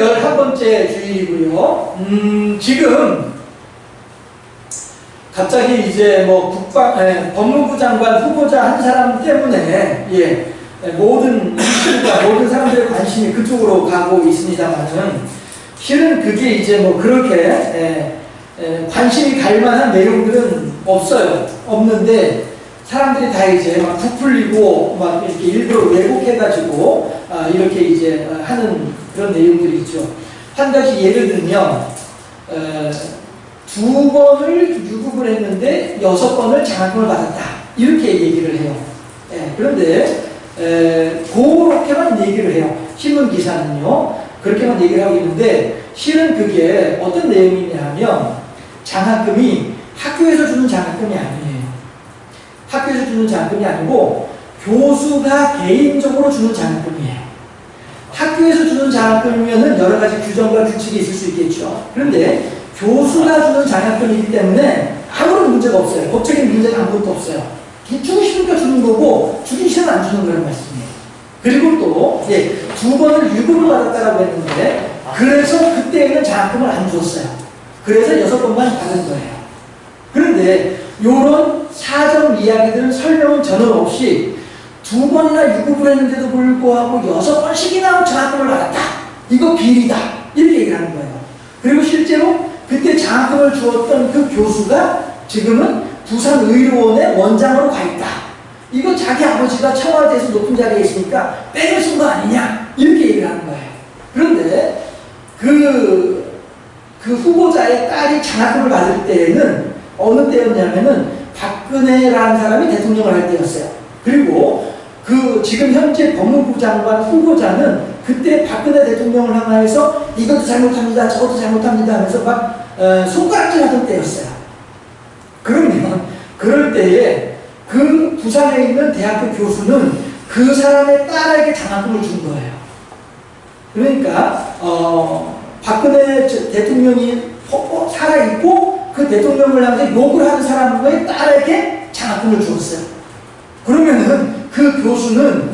11번째 주의이고요. 지금 갑자기 이제 뭐 법무부 장관 후보자 한 사람 때문에 모든 이슈가 모든 사람들의 관심이 그쪽으로 가고 있습니다만은 실은 그게 이제 뭐 그렇게 관심이 갈 만한 내용들은 없어요. 없는데 사람들이 다 이제 막 부풀리고 막 이렇게 일부러 왜곡해가지고 이렇게 이제 하는 그런 내용들이 있죠. 한 가지 예를 들면 2번을 유급을 했는데 6번을 장학금을 받았다 이렇게 얘기를 해요. 그런데 그렇게만 얘기를 해요. 신문 기사는요 그렇게만 얘기를 하고 있는데 실은 그게 어떤 내용이냐 하면 장학금이 학교에서 주는 장학금이 아니에요. 학교에서 주는 장학금이 아니고 교수가 개인적으로 주는 장학금이에요. 학교에서 주는 장학금이면 여러 가지 규정과 규칙이 있을 수 있겠죠. 그런데 교수가 주는 장학금이기 때문에 아무런 문제가 없어요. 법적인 문제가 아무것도 없어요. 주고 싶으니까 주는 거고 주기 싫으면 안 주는 거라는 말씀이에요. 그리고 또 2번을 유급을 받았다고 했는데 그래서 그때에는 장학금을 안 줬어요. 그래서 6번만 받은 거예요. 그런데 이런 사정 이야기들은 설명은 전혀 없이 2번이나 유급을 했는데도 불구하고 6번씩이나 장학금을 받았다. 이거 비리다. 이렇게 얘기를 하는 거예요. 그리고 실제로 그때 장학금을 주었던 그 교수가 지금은 부산의료원의 원장으로 가 있다. 이거 자기 아버지가 청와대에서 높은 자리에 있으니까 뺑을 쓴 거 아니냐. 이렇게 얘기를 하는 거예요. 그런데 그 후보자의 딸이 장학금을 받을 때에는 어느 때였냐면은 박근혜라는 사람이 대통령을 할 때였어요. 그리고 지금 현재 법무부 장관 후보자는 그때 박근혜 대통령을 향해서 이것도 잘못합니다, 저것도 잘못합니다 하면서 막 손가락질 하던 때였어요. 그러면 그럴 때에 그 부산에 있는 대학교 교수는 그 사람의 딸에게 장학금을 준 거예요. 그러니까 박근혜 대통령이 살아있고 그 대통령을 향해서 욕을 하는 사람의 딸에게 장학금을 주었어요. 그러면은 그 교수는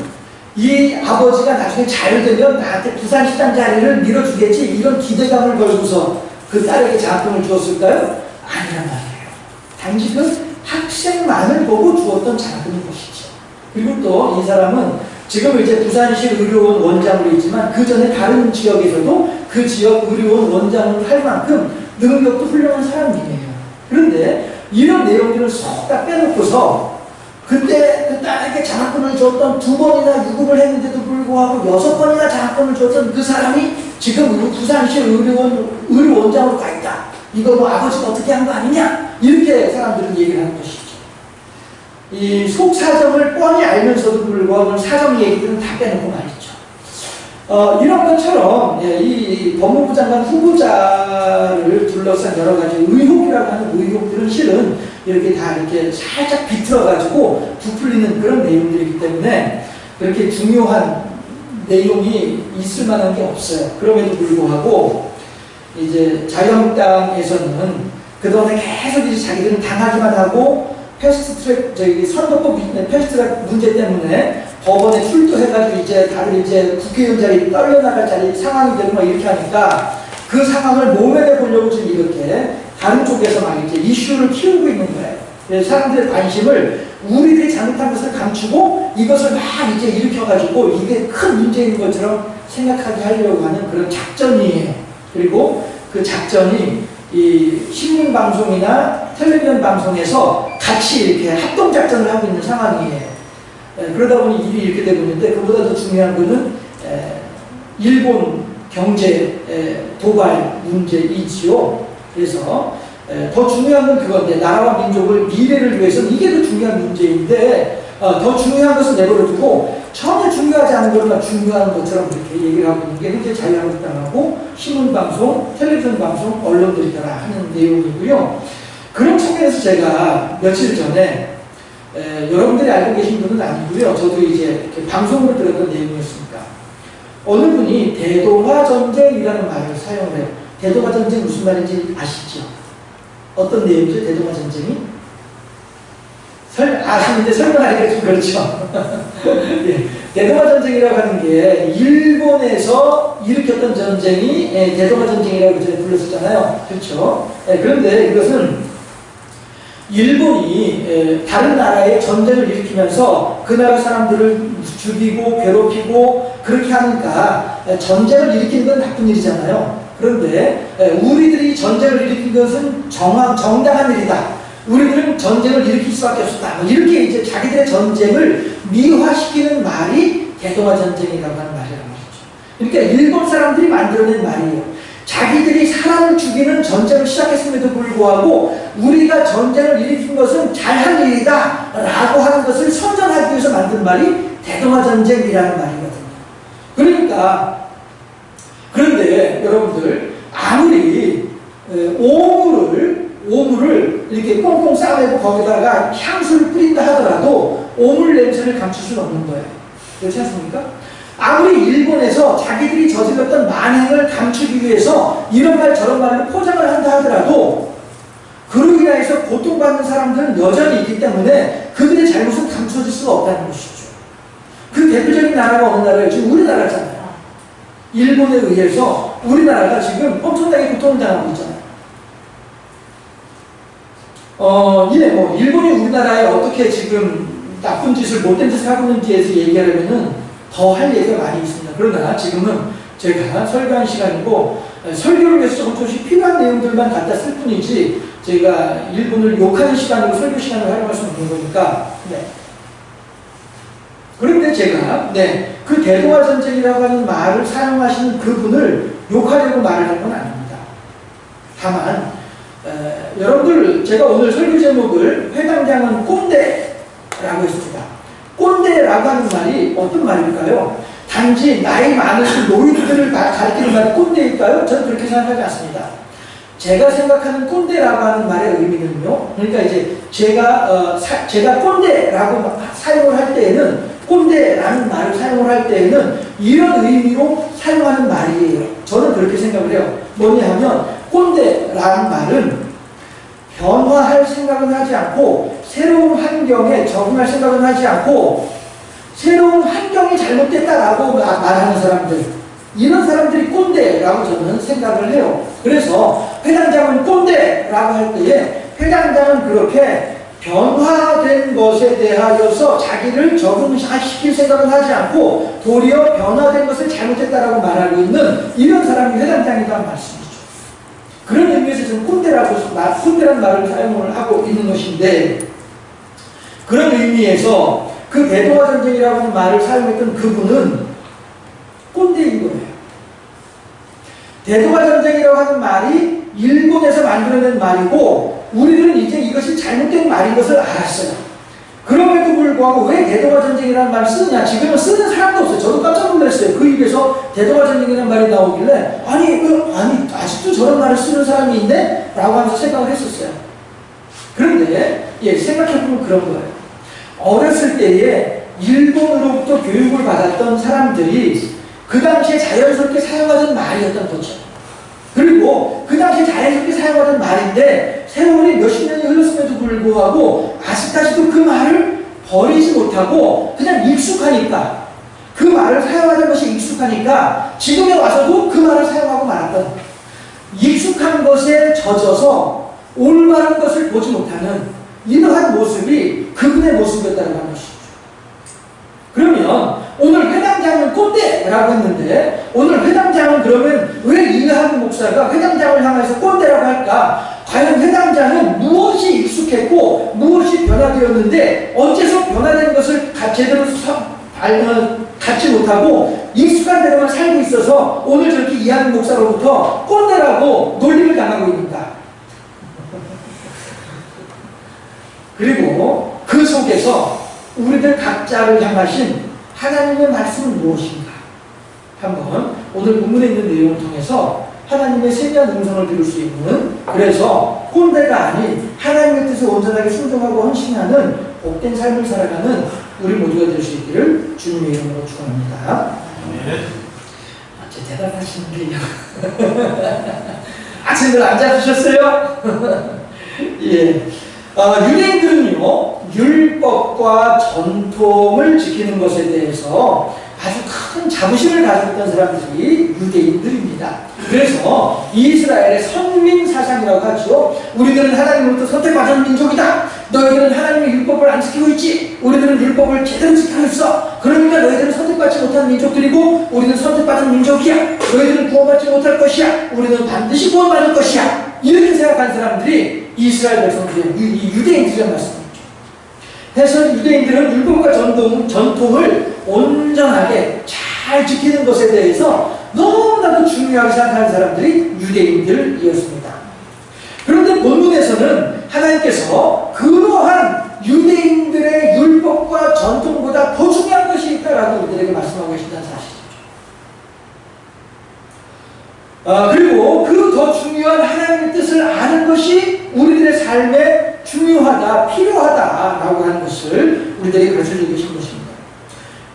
이 아버지가 나중에 잘 되면 나한테 부산시장 자리를 밀어주겠지 이런 기대감을 걸고서 그 딸에게 장학금을 주었을까요? 아니란 말이에요. 단지 그 학생만을 보고 주었던 장학금인 것이죠. 그리고 또 이 사람은 지금 이제 부산시 의료원 원장으로 있지만 그 전에 다른 지역에서도 그 지역 의료원 원장을 할 만큼 능력도 훌륭한 사람이에요. 그런데 이런 내용들을 쏙 다 빼놓고서 그때 그 딸에게 장학금을 줬던 2번이나 유급을 했는데도 불구하고 6번이나 장학금을 줬던 그 사람이 지금 부산시 의료원장으로 가 있다. 이거 뭐 아버지가 어떻게 한 거 아니냐? 이렇게 사람들은 얘기를 하는 것이죠. 이 속사정을 뻔히 알면서도 불구하고 사정 얘기들은 다 빼놓고 말이죠. 이런 것처럼 이 법무부 장관 후보자를 둘러싼 여러 가지 의혹이라고 하는 의혹들은 실은 이렇게 다 이렇게 살짝 비틀어가지고 부풀리는 그런 내용들이기 때문에 그렇게 중요한 내용이 있을 만한 게 없어요. 그럼에도 불구하고 이제 자유한국당에서는 그동안에 계속 이제 자기들은 당하기만 하고 패스트트랙 선거법 패스트트랙 문제 때문에 법원에 출두해가지고 이제 다들 이제 국회의원 자리 떨려나갈 자리 상황이 되고 막 이렇게 하니까 그 상황을 모면해 보려고 지금 이렇게 다른 쪽에서 막 이제 이슈를 키우고 있는 거예요. 그래서 사람들의 관심을 우리들이 잘못한 것을 감추고 이것을 막 이제 일으켜가지고 이게 큰 문제인 것처럼 생각하게 하려고 하는 그런 작전이에요. 그리고 그 작전이 이 신문방송이나 텔레비전 방송에서 같이 이렇게 합동작전을 하고 있는 상황이에요. 그러다 보니 일이 이렇게 되고 있는데 그보다 더 중요한 것은 일본 경제 도발 문제이지요. 그래서 더 중요한 건 그건데 나라와 민족을 미래를 위해서는 이게 더 중요한 문제인데 더 중요한 것을 내버려두고 전혀 중요하지 않은 것보다 중요한 것처럼 이렇게 얘기를 하고 있는 게 현재 자유한국당하고 신문방송, 텔레비전 방송, 언론들이더라 하는 내용이고요. 그런 측면에서 제가 며칠 전에 여러분들이 알고 계신 분은 아니고요. 저도 이제 이렇게 방송으로 들었던 내용이었습니다. 어느 분이 대동아전쟁이라는 말을 사용을 해요. 대동아전쟁 무슨 말인지 아시죠? 어떤 내용이죠? 대동아전쟁이? 아시는데 설명하기가 좀 그렇죠. 예, 대동아 전쟁이라고 하는 게 일본에서 일으켰던 전쟁이 대동아 전쟁이라고 전에 불렀었잖아요. 그렇죠? 그런데 이것은 일본이 다른 나라에 전쟁을 일으키면서 그 나라 사람들을 죽이고 괴롭히고 그렇게 하니까 전쟁을 일으키는 건 나쁜 일이잖아요. 그런데 우리들이 전쟁을 일으킨 것은 정당한 일이다. 우리들은 전쟁을 일으킬 수밖에 없었다. 이렇게 이제 자기들의 전쟁을 미화시키는 말이 대동아 전쟁이라고 하는 말이란 말이죠. 그러니까 일본 사람들이 만들어낸 말이에요. 자기들이 사람을 죽이는 전쟁을 시작했음에도 불구하고 우리가 전쟁을 일으킨 것은 잘한 일이다 라고 하는 것을 선전하기 위해서 만든 말이 대동아 전쟁이라는 말이거든요. 그러니까 그런데 여러분들 아무리 오물을 이렇게 꽁꽁 싸매고 거기다가 향수를 뿌린다 하더라도 오물 냄새를 감출 수는 없는 거예요. 그렇지 않습니까? 아무리 일본에서 자기들이 저질렀던 만행을 감추기 위해서 이런 말 저런 말로 포장을 한다 하더라도 그로 인해서 고통받는 사람들은 여전히 있기 때문에 그들의 잘못은 감춰질 수가 없다는 것이죠. 그 대표적인 나라가 어느 나라예요? 지금 우리나라잖아요. 일본에 의해서 우리나라가 지금 엄청나게 고통을 당하고 있잖아요. 일본이 우리나라에 어떻게 지금 나쁜 짓을, 못된 짓을 하고 있는지에 대해서 얘기하려면은 더 할 얘기가 많이 있습니다. 그러나 지금은 제가 설교한 시간이고, 설교를 위해서 조금씩 필요한 내용들만 갖다 쓸 뿐이지, 제가 일본을 욕하는 시간으로 설교 시간을 활용할 수 없는 거니까, 그런데 제가, 그 대동아 전쟁이라고 하는 말을 사용하시는 그분을 욕하려고 말을 한 건 아닙니다. 다만, 여러분들, 제가 오늘 설교 제목을 회당장은 꼰대라고 했습니다. 꼰대라고 하는 말이 어떤 말일까요? 단지 나이 많으신 노인들을 가리키는 말이 꼰대일까요? 저는 그렇게 생각하지 않습니다. 제가 생각하는 꼰대라고 하는 말의 의미는요, 그러니까 이제 제가 꼰대라고 사용을 할 때에는, 꼰대라는 말을 사용을 할 때에는 이런 의미로 사용하는 말이에요. 저는 그렇게 생각을 해요. 뭐냐 하면 꼰대라는 말은 변화할 생각은 하지 않고 새로운 환경에 적응할 생각은 하지 않고 새로운 환경이 잘못됐다라고 말하는 사람들, 이런 사람들이 꼰대라고 저는 생각을 해요. 그래서 회당장은 꼰대라고 할 때에 회당장은 그렇게 변화된 것에 대하여서 자기를 적응시킬 생각은 하지 않고 도리어 변화된 것을 잘못했다라고 말하고 있는 이런 사람이 회당장이라는 말씀이죠. 그런 의미에서 지금 꼰대라는 말을 사용을 하고 있는 것인데, 그런 의미에서 그 대동아 전쟁이라고 하는 말을 사용했던 그분은 꼰대인 거예요. 대동아 전쟁이라고 하는 말이 일본에서 만들어낸 말이고 우리들은 이제 이것이 잘못된 말인 것을 알았어요. 그럼에도 불구하고 왜 대동아 전쟁이라는 말을 쓰느냐? 지금은 쓰는 사람도 없어요. 저도 깜짝 놀랐어요. 그 입에서 대동아 전쟁이라는 말이 나오길래 아니 아직도 저런 말을 쓰는 사람이 있네? 라고 하면서 생각을 했었어요. 그런데 생각해보면 그런 거예요. 어렸을 때에 일본으로부터 교육을 받았던 사람들이 그 당시에 자연스럽게 사용하던 말이었던 거죠. 그리고 그 당시에 자연스럽게 사용하던 말인데 세월이 몇십 년이 흘렀음에도 불구하고 아직까지도 그 말을 버리지 못하고 그냥 익숙하니까, 그 말을 사용하는 것이 익숙하니까 지금에 와서도 그 말을 사용하고 말았던, 익숙한 것에 젖어서 올바른 것을 보지 못하는 이러한 모습이 그분의 모습이었다는 것이죠. 그러면 오늘 회당장은 꼰대라고 했는데, 오늘 회당장은 그러면 왜 이해하는 목사가 회당장을 향해서 꼰대라고 할까? 과연 회당장은 무엇이 익숙했고 무엇이 변화되었는데 어째서 변화된 것을 제대로 갖지 못하고 익숙한 대로만 살고 있어서 오늘 저렇게 이해하는 목사로부터 꼰대라고 놀림을 당하고 있는가? 그리고 그 속에서 우리들 각자를 향하신 하나님의 말씀은 무엇인가? 한번 오늘 본문에 있는 내용을 통해서 하나님의 세미한 음성을 들을 수 있는, 그래서 꼰대가 아닌 하나님의 뜻에 온전하게 순종하고 헌신하는 복된 삶을 살아가는 우리 모두가 될 수 있기를 주님의 이름으로 축원합니다. 대단하시는데요. 학생들 앉아주셨어요? 예. 유대인들은요, 율법과 전통을 지키는 것에 대해서 아주 큰 자부심을 가지고 있던 사람들이 유대인들입니다. 그래서 이스라엘의 선민 사상이라고 하죠. 우리들은 하나님으로부터 선택받은 민족이다. 너희들은 하나님의 율법을 안 지키고 있지. 우리들은 율법을 제대로 지키고 있어. 그러니까 너희들은 선택받지 못한 민족들이고 우리는 선택받은 민족이야. 너희들은 구원받지 못할 것이야. 우리는 반드시 구원받을 것이야. 이렇게 생각한 사람들이 이스라엘 백성들이에요. 유대인들이란 말씀이죠. 그래서 유대인들은 율법과 전통을 온전하게 잘 지키는 것에 대해서 너무나도 중요하게 생각하는 사람들이 유대인들이었습니다. 그런데 본문에서는 하나님께서 그러한 유대인들의 율법과 전통보다 더 중요한 것이 있다라고 우리들에게 말씀하고 계신다는 사실이죠. 그리고 그 더 중요한 하나님의 뜻을 아는 것이 우리들의 삶에 중요하다, 필요하다라고 하는 것을 우리들에게 가르쳐주고 계신 것입니다.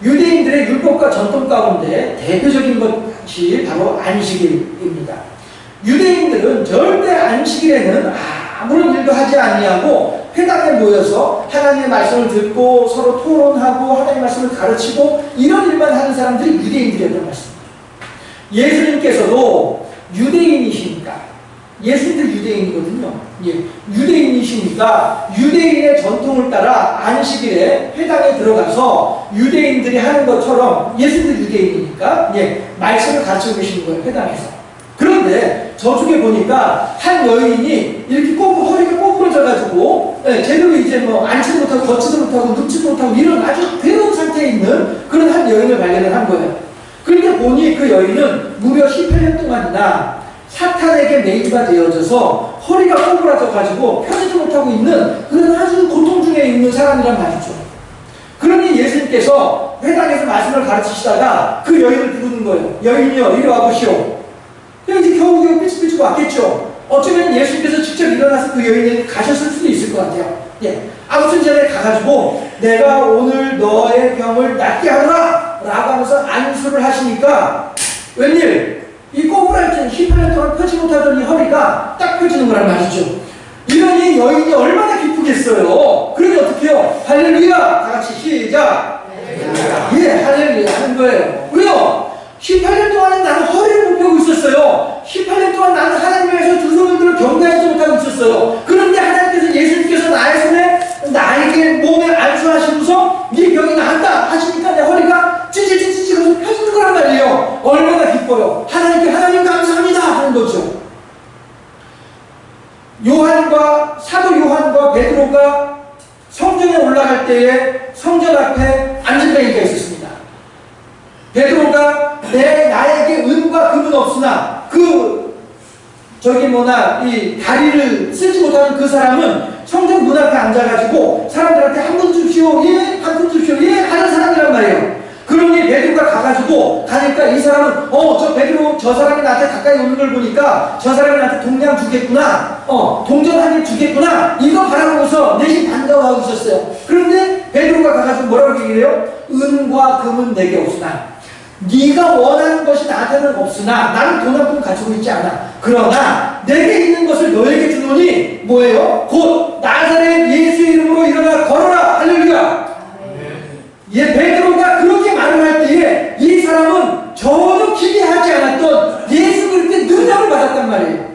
유대인들의 율법과 전통 가운데 대표적인 것이 바로 안식일입니다. 유대인들은 절대 안식일에는 아무런 일도 하지 아니하고 회당에 모여서 하나님의 말씀을 듣고 서로 토론하고 하나님의 말씀을 가르치고 이런 일만 하는 사람들이 유대인들이었던 말씀입니다. 예수님께서도 유대인이시니까 예수님도 유대인이거든요. 예, 유대인이시니까 유대인의 전통을 따라 안식일에 회당에 들어가서 유대인들이 하는 것처럼 예수님도 유대인이니까 말씀을 가르치고 계시는 거예요. 회당에서. 그런데 저쪽에 보니까 한 여인이 이렇게 허리가 꼬부러져가지고 제대로 이제 뭐 앉지도 못하고 걷지도 못하고 눕지도 못하고 이런 아주 괴로운 상태에 있는 그런 한 여인을 발견을 한 거예요. 그런데 보니 그 여인은 무려 18년 동안이나 사탄에게 매이가 되어져서 허리가 꼬부라져가지고 펴지도 못하고 있는 그런 아주 고통 중에 있는 사람이란 말이죠. 그러니 예수님께서 회당에서 말씀을 가르치시다가 그 여인을 부르는 거예요. 여인이여 이리 와보시오. 이제 겨우겨우 삐죽삐죽 왔겠죠. 어쩌면 예수님께서 직접 일어나서 그 여인에게 가셨을 수도 있을 것 같아요. 아무튼 전에 가가지고 내가 오늘 너의 병을 낫게 하노라 라고 하면서 안수를 하시니까 웬일? 이 꼬부라진 18년 동안 펴지 못하던 이 허리가 딱 펴지는 거란 말이죠. 이러니 여인이 얼마나 기쁘겠어요. 그러니 어떻게 해요? 할렐루야! 다 같이 시작! 할렐루야 하는 거예요. 왜요? 18년 동안은 나는 허리를 못 펴고 있었어요. 18년 동안 나는 하나님 앞에서 두 손을 들어 경배하지 못하고 있었어요. 그런데 하나님께서 예수님께서 나의 손에 나에게 몸에 안수하시면서 네 병이 나았다 하시니까 내 허리가 찌질찌질하면서 펴지는 거란 말이에요. 얼마나 기뻐요. 하나님 감사합니다 하는 거죠. 사도 요한과 베드로가 성전에 올라갈 때에 성전 앞에 안전뱅이가 있었습니다. 베드로가 나에게 은과 금은 없으나 이 다리를 쓰지 못하는 그 사람은 성전 문 앞에 앉아가지고 사람들한테 한 푼 줍시오, 한 푼 줍시오, 하는 사람이란 말이에요. 그러니 베드로가 가니까 이 사람은 저 베드로 저 사람이 나한테 가까이 오는 걸 보니까 저 사람이 나한테 동량 주겠구나, 동전 한 일 주겠구나, 이거 바라보고서 내심 반가워하고 있었어요. 그런데 베드로가 가가지고 뭐라고 얘기해요? 은과 금은 내게 없으나 네가 원하는 것이 나한테는 없으나 나는 돈 한 푼 가지고 있지 않아. 그러나 내게 있는 것을 너에게 주노니 뭐예요? 곧 나사렛 예수 이름으로 일어나 걸어라. 할렐루야. 베드로가 그렇게 말을 할 때에 이 사람은 전혀 기대하지 않았던 예수 그리스도의 능력을 받았단 말이에요.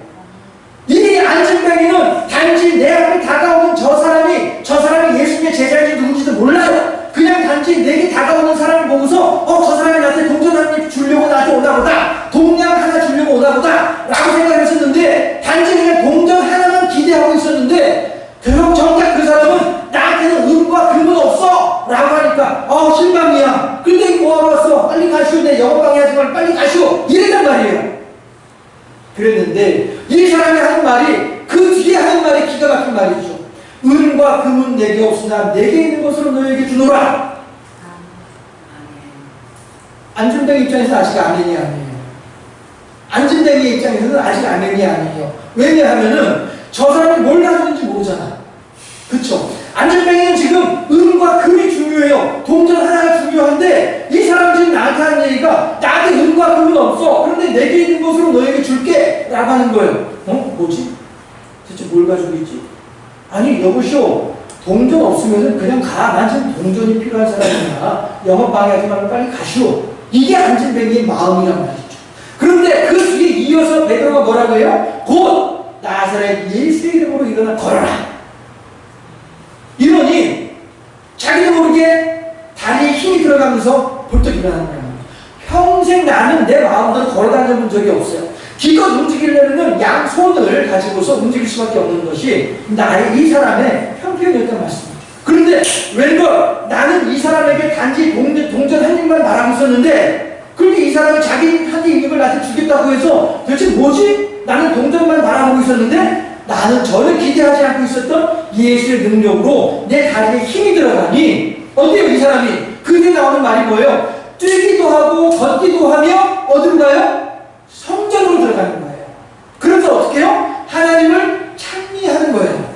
이 안진뱅이는 단지 내 앞에 다가오는 저 사람이 예수님의 제자인지 누군지도 몰라요. 그냥 단지 내게 다가오는 사람을 보고서 저 사람이 나한테 동전 한 입 주려고 나한테 오나보다, 동량 하나 주려고 오나보다 라고 생각했었는데 단지 그냥 동전 하나만 기대하고 있었는데 정작 그 사람은 나한테는 은과 금은 없어 라고 하니까 실망이야. 근데 뭐하러 왔어? 빨리 가시오. 내 영업 방해하지 말고 빨리 가시오. 이랬단 말이에요. 그랬는데 이 사람이 하는 말이 그 뒤에 하는 말이 기가 막힌 말이죠. 은과 금은 내게 없으나 내게 있는 것으로 너에게 주노라. 안진뱅이 입장에서 아직 아멘이 아니에요. 안진뱅이 입장에서는 아직 아멘이 아니에요. 왜냐하면은 저 사람이 뭘 가지는지 모르잖아. 그쵸? 안진뱅이는 지금 은과 금이 중요해요. 동전 하나가 중요한데 이 사람이 지금 나한테 하는 얘기가 나한테 은과 금은 없어. 그런데 내게 있는 것으로 너에게 줄게 라고 하는 거예요. 뭐지? 대체 뭘 가지고 있지? 아니 여보시오, 동전 없으면 그냥 가. 난 지금 동전이 필요한 사람이야. 영업 방해하지 말고 빨리 가시오. 이게 안진뱅이의 마음이란 말이죠. 그런데 그 뒤에 이어서 베드로가 뭐라고 해요? 곧 나사렛 예수의 이름으로 일어나 걸어라. 이러니 자기도 모르게 다리에 힘이 들어가면서 벌떡 일어나는 거예요. 평생 나는 내 마음대로 걸어다녀 본 적이 없어요. 기껏 움직이려면 양손을 가지고서 움직일 수밖에 없는 것이 나의 이 사람의 형편이었단 말씀입니다. 그런데 웬걸 나는 이 사람에게 단지 동전 한 입만 말하고 있었는데, 그런데 이 사람이 자기한테 있는 걸 나한테 주겠다고 해서 도대체 뭐지? 나는 동전만 바라보고 있었는데 나는 전혀 기대하지 않고 있었던 예수의 능력으로 내 다리에 힘이 들어가니 어때요? 이 사람이 그게 나오는 말이 뭐예요? 뛰기도 하고 걷기도 하며 어디로 가요? 성전으로 들어가는 거예요. 그래서 어떻게 해요? 하나님을 찬미하는 거예요.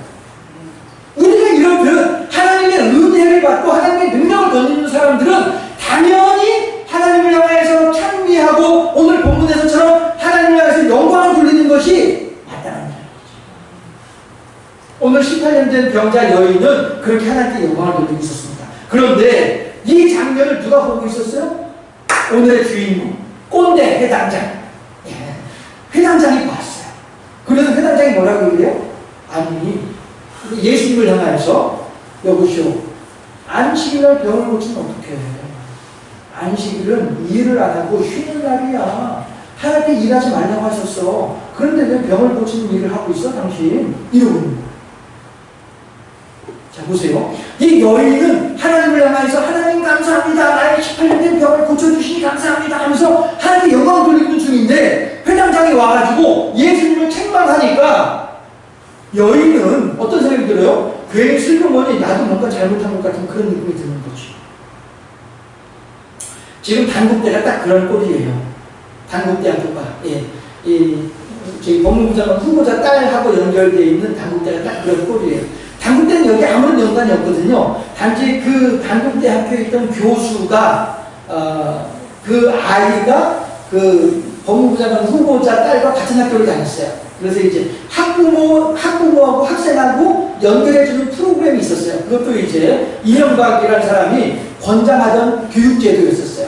우리가 이렇듯 하나님의 은혜를 받고 하나님의 능력을 던지는 사람들은 당연히 하나님을 향해서 찬미하고 오늘 본문에서처럼 하나님을 향해서 영광을 돌리는 것이 마땅한 거죠. 오늘 18년 된 병자 여인은 그렇게 하나님께 영광을 돌리고 있었습니다. 그런데 이 장면을 누가 보고 있었어요? 오늘의 주인공 꼰대 회당장. 회당장이 봤어요. 그래서 회당장이 뭐라고 그래요? 아니 예수님을 향하여서 여보시오, 안식일날 병을 고치면 어떡해. 안식일은 일을 안 하고 쉬는 날이야. 하나님께 일하지 말라고 하셨어. 그런데 왜 병을 고치는 일을 하고 있어 당신? 이러고 있는 거예요. 자 보세요. 이 여인은 하나님을 향해서 하나님 감사합니다. 나의 18년 된 병을 고쳐주시니 감사합니다 하면서 하나님께 영광을 돌리는 중인데, 회당장이 와가지고 예수님을 책망하니까 여인은 어떤 생각이 들어요? 괜히 슬그머니 나도 뭔가 잘못한 것 같은 그런 느낌이 드는 거지. 지금 단국대가 딱 그런 꼴이에요. 단국대학교가. 예. 저희 법무부 장관 후보자 딸하고 연결되어 있는 단국대가 딱 그런 꼴이에요. 단국대는 여기 아무런 연관이 없거든요. 단지 그 단국대 학교에 있던 교수가, 그 아이가 그 법무부 장관 후보자 딸과 같은 학교를 다녔어요. 그래서 이제 학부모하고 학생하고 연결해주는 프로그램이 있었어요. 그것도 이제 이명박이라는 사람이 권장하던 교육제도였었어요.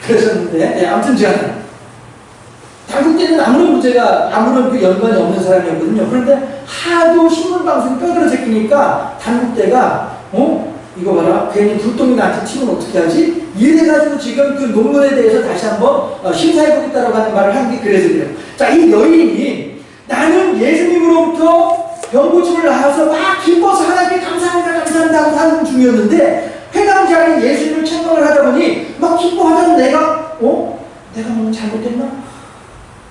그랬었는데, 아무튼 제가 단국대는 아무런 그 연관이 없는 사람이었거든요. 그런데 하도 신문방송이 뼈들어 제끼니까 단국대가, 이거 봐라. 괜히 불똥이 나한테 튀면 어떻게 하지? 이래가지고 지금 그 논문에 대해서 다시 한번 심사해보겠다라고 하는 말을 한 게 그래서 그래요. 자, 이 여인이 나는 예수님으로부터 병고침을 나와서 막 기뻐서 하나님께 감사합니다 하고 하는 중이었는데, 회당장이 예수님을 책망을 하다 보니 막 기뻐하던 내가 뭐 잘못했나?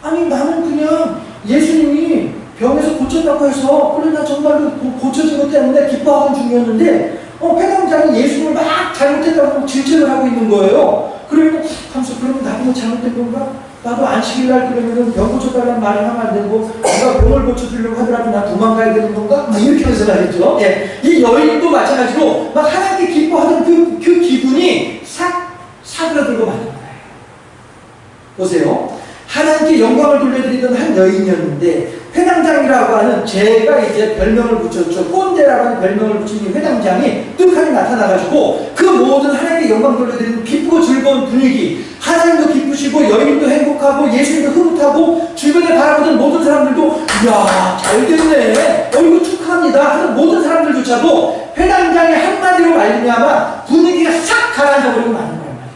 아니 나는 그냥 예수님이 병에서 고쳤다고 해서 그래 나 정말로 고쳐진 것 때문에 기뻐하던 중이었는데 회당장이 예수님을 막 잘못했다고 질책을 하고 있는 거예요. 그러면 그러면 나도 잘못된 건가? 나도 안식일날 그러면 병 고쳐달라는 말을 하면 안 되고 내가 병을 고쳐주려고 하더라도 나 도망가야 되는 건가? 막 이렇게 해서 말이죠. 예. 이 여인도 마찬가지로 막 하나님께 기뻐하던 그 기분이 싹 사그라들고 마는 거예요. 보세요. 하나님께 영광을 돌려드리던 한 여인이었는데, 회당장이라고 하는 제가 이제 별명을 붙였죠. 꼰대라고 하는 별명을 붙인 이 회당장이 뚝하니 나타나가지고 그 모든 하나님께 영광 돌려드리는 기쁘고 즐거운 분위기, 하나님도 기쁘시고 여인도 행복하고 예수님도 흐뭇하고 주변에 바라보던 모든 사람들도 이야 잘됐네, 이거 축하합니다 하는 모든 사람들조차도 회당장의 한마디로 말미암아 분위기가 싹 가라앉아버리고 마는 거란 말이죠.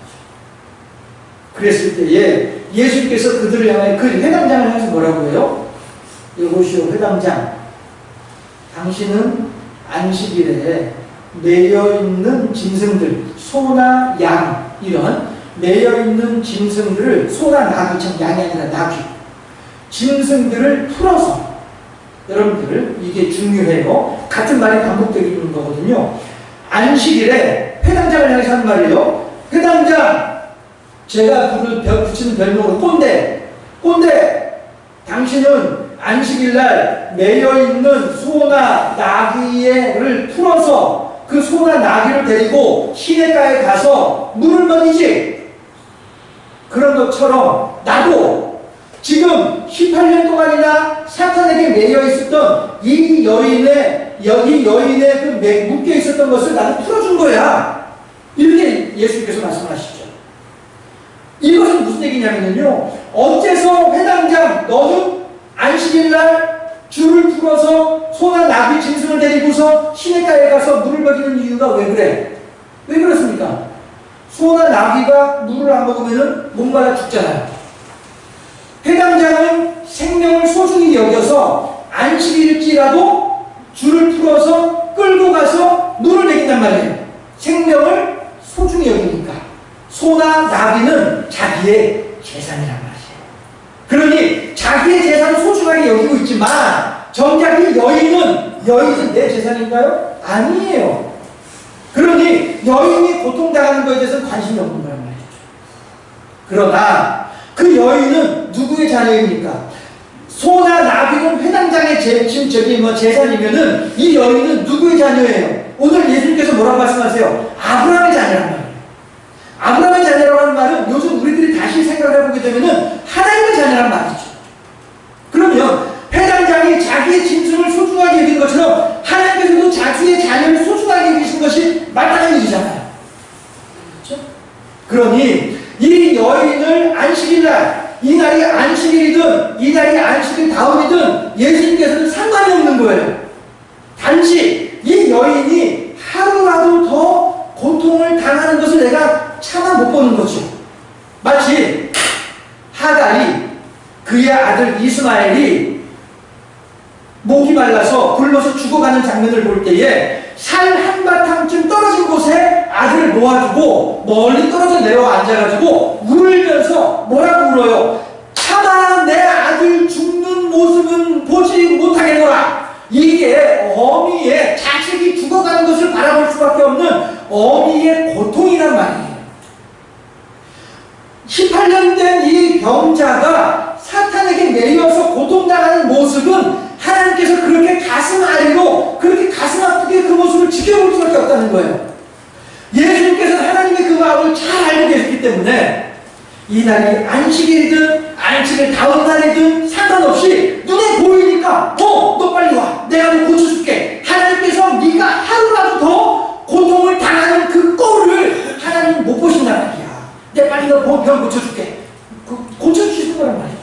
그랬을 때에 예수님께서 그들을 향해 그 회당장을 향해서 뭐라고 해요? 여보시오 회당장, 당신은 안식일에 매여있는 짐승들, 소나 양, 이런 매여있는 짐승들을, 소나 나귀, 참 양이 아니라 나귀, 짐승들을 풀어서, 여러분들 이게 중요해요. 같은 말이 반복되고 있는 거거든요. 안식일에 회당장을 향해서 하는 말이에요. 회당장, 제가 붙이는 별명으로 꼰대, 당신은 안식일날 매여있는 소나 나귀를 풀어서 그 소나 나귀를 데리고 시냇가에 가서 물을 먹이지. 그런 것처럼 나도 지금 18년 동안이나 사탄에게 매여 있었던 이 여인의 여기 여인의 그 묶여 있었던 것을 나도 풀어준 거야. 이렇게 예수님께서 말씀하시죠. 이것은 무슨 얘기냐면요. 어째서 회당장 너는 안식일날 줄을 풀어서 소나 나귀 짐승을 데리고서 시냇가에 가서 물을 먹이는 이유가 왜 그래? 왜 그렇습니까? 소나 나귀가 물을 안 먹으면 목말라 죽잖아요. 회당장은 생명을 소중히 여겨서 안식일일지라도 줄을 풀어서 끌고 가서 물을 먹인단 말이에요. 생명을 소중히 여기니까. 소나 나귀는 자기의 재산이란 말이에요. 그러니 자기의 재산을 소중하게 여기고 있지만 정작 이 여인은 내 재산인가요? 아니에요. 그러니 여인이 고통당하는 것에 대해서는 관심이 없는 거란 말이죠. 그러나 그 여인은 누구의 자녀입니까? 소나 나귀는 회당장의 재산이면은 이 여인은 누구의 자녀예요? 오늘 예수님께서 뭐라고 말씀하세요? 아브라함의 자녀란 말이에요. 아브라함의 자녀라고 하는 말은 요즘 우리들이 다시 생각을 해보게 되면은 하나님의 자녀란 말이죠. 그러면 회당장이 자기의 짐승을 소중하게 여기는 것처럼 하나님께서도 자기의 자녀를 소중하게 여기신 것이 마땅한 일이잖아요. 그렇죠? 그러니 이 여인을 안식일날, 이 날이 안식일이든 이 날이 안식일 다음이든 예수님께서는 상관이 없는 거예요. 단지 이 여인이 하루라도 더 고통을 당하는 것을 내가 참아 못 보는 거죠. 마치 하갈이 그의 아들 이스마엘이 목이 말라서 굶어서 죽어가는 장면을 볼 때에 살 한바탕쯤 떨어진 곳에 아들을 모아주고 멀리 떨어져 내려와 앉아가지고 울면서 뭐라고 울어요? 차마 내 아들 죽는 모습은 보지 못하겠노라. 이게 어미의 자식이 죽어가는 것을 바라볼 수밖에 없는 어미의 고통이란 말이에요. 18년 된 이 병자가 사탄에게 매여서 고통당하는 모습은 하나님께서 그렇게 가슴 아리로 그렇게 가슴 아프게 그 모습을 지켜볼 수밖에 없다는 거예요. 예수님께서는 하나님의 그 마음을 잘 알고 계셨기 때문에 이 날이 안식일이든 안식일 다음 날이든 상관없이 눈에 보이니까 너 빨리 와. 내가 너 고쳐줄게. 하나님께서 네가 하루라도 더 고통을 당하는 그 꼴을 하나님 못 보신단 말이야. 내가 빨리 너 병 고쳐줄게. 고쳐주시는 거란 말이죠.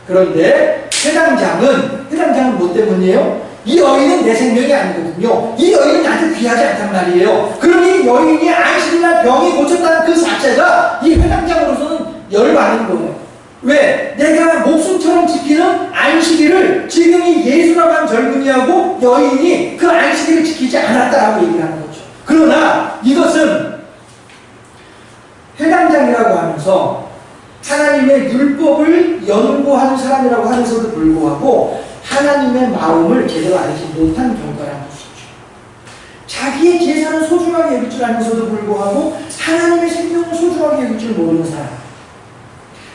그런데 회당장은 뭐 때문이에요? 이 여인은 내 생명이 아니거든요. 이 여인은 나한테 귀하지 않단 말이에요. 그러니 여인이 안식일날 병이 고쳤다는 그 자체가 이 회당장으로서는 열받는 거예요. 왜? 내가 목숨처럼 지키는 안식일을 지금 이 예수라고 하는 젊은이하고 여인이 그 안식일을 지키지 않았다라고 얘기를 하는 거죠. 그러나 이것은 회당장이라고 하면서 하나님의 율법을 연구하는 사람이라고 하면서도 불구하고 하나님의 마음을 제대로 알지 못한 결과라는 것이죠. 자기의 재산을 소중하게 여길 줄 알면서도 불구하고 하나님의 생명을 소중하게 여길 줄 모르는 사람,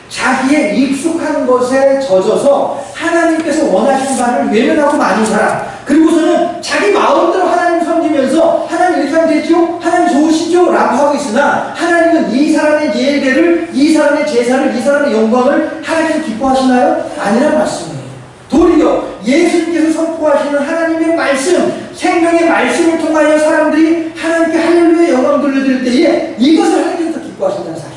자기의 익숙한 것에 젖어서 하나님께서 원하시는 바를 외면하고 마는 사람, 그리고서는 자기 마음대로 하나님을 섬기면서 하나님 이렇게 하면 되죠? 하나님 좋으시죠? 라고 하고 있으나 하나님은 이 사람의 예배를, 이 사람의 제사를, 이 사람의 영광을 하나님께서 기뻐하시나요? 아니란 말씀이에요. 도리어 예수님께서 선포하시는 하나님의 말씀, 생명의 말씀을 통하여 사람들이 하나님께 할렐루야 영광 돌려드릴 때에 이것을 하나님께서 기뻐하신다는 사실이죠.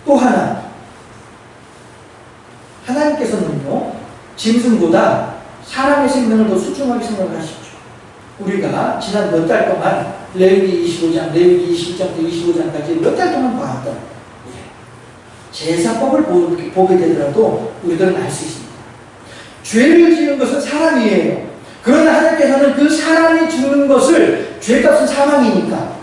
또 하나, 하나님께서는요, 짐승보다 사람의 생명을 더 소중하게 생각하시죠. 우리가 지난 몇 달 동안 레위기 25장, 레위기 20장부터 25장까지 몇 달 동안 봐왔던 제사법을 보게 되더라도 우리들은 알 수 있습니다. 죄를 지은 것은 사람이에요. 그러나 하나님께서는 그 사람이 죽는 것을, 죄값은 사망이니까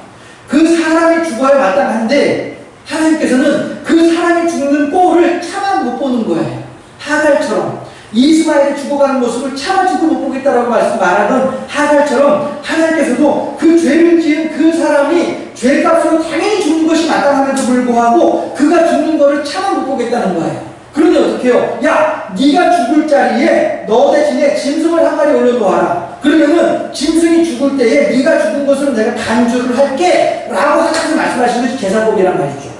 그 사람이 죽어야 마땅한데 하나님께서는 그 사람이 죽는 꼴을 차마 못 보는 거예요. 하갈처럼 이스마엘이 죽어가는 모습을 참아주고 못 보겠다라고 말하던 하갈처럼 하나님께서도 그 죄를 지은 그 사람이 죄값으로 당연히 죽는 것이 마땅함에도 불구하고 그가 죽는 것을 참아 못 보겠다는 거예요. 그러니 어떻게 해요? 야, 네가 죽을 자리에 너 대신에 짐승을 한 마리 올려놓아라. 그러면은 짐승이 죽을 때에 네가 죽은 것을 내가 간주를 할게 라고 하나님께서 말씀하시는 것이 제사법이란 말이죠.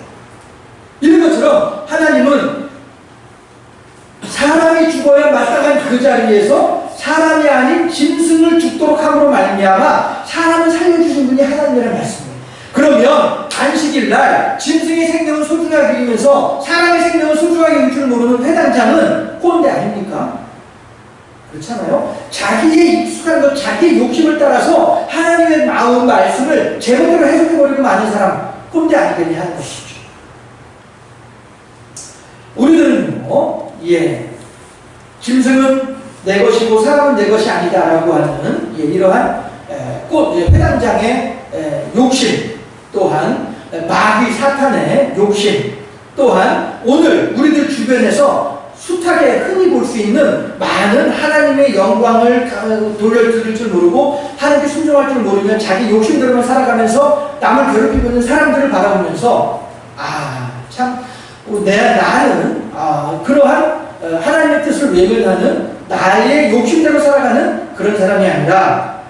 이런 것처럼 하나님은 죽어야 마땅한 그 자리에서 사람이 아닌 짐승을 죽도록 함으로 말미암아 사람을 살려주신 분이 하나님이라는 말씀이에요. 그러면 안식일 날 짐승의 생명을 소중하게 여기면서 사람의 생명을 소중하게 여길 줄 모르는 회당장은 꼰대 아닙니까? 그렇잖아요. 자기의 익숙한 것, 자기의 욕심을 따라서 하나님의 마음 말씀을 제멋대로 해석해버리고 많은 사람 꼰대 아니겠냐 하는 것이죠. 우리들은요, 짐승은 내 것이고 사람은 내 것이 아니다라고 하는 이러한 회당장의 욕심, 또한 마귀 사탄의 욕심, 또한 오늘 우리들 주변에서 숱하게 흔히 볼 수 있는 많은 하나님의 영광을 돌려드릴 줄 모르고 하나님께 순종할 줄 모르면 자기 욕심대로만 살아가면서 남을 괴롭히고 있는 사람들을 바라보면서 나는 그러한 하나님의 뜻을 외면하는 나의 욕심대로 살아가는 그런 사람이 아니라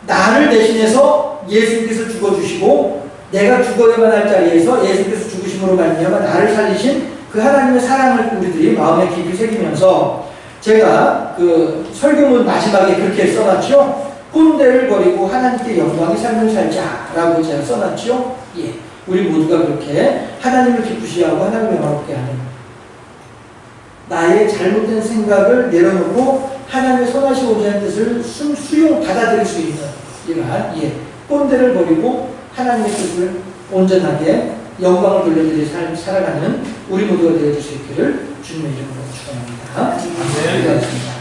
나를 대신해서 예수님께서 죽어주시고 내가 죽어야만 할 자리에서 예수님께서 죽으심으로 말미암아 나를 살리신 그 하나님의 사랑을 우리들이 마음에 깊이 새기면서 제가 그 설교문 마지막에 그렇게 써놨죠. 꼰대를 버리고 하나님께 영광의 삶을 살자라고 제가 써놨죠. 우리 모두가 그렇게 하나님을 기쁘시게 하고 하나님을 영화롭게 하는 나의 잘못된 생각을 내려놓고 하나님의 선하시고자 하는 뜻을 수용 받아들일 수 있는 이러한 꼰대를 버리고 하나님의 뜻을 온전하게 영광을 돌려드릴 삶 살아가는 우리 모두가 되어줄 수 있기를 주님의 이름으로 축원합니다. 네. 기도하겠습니다.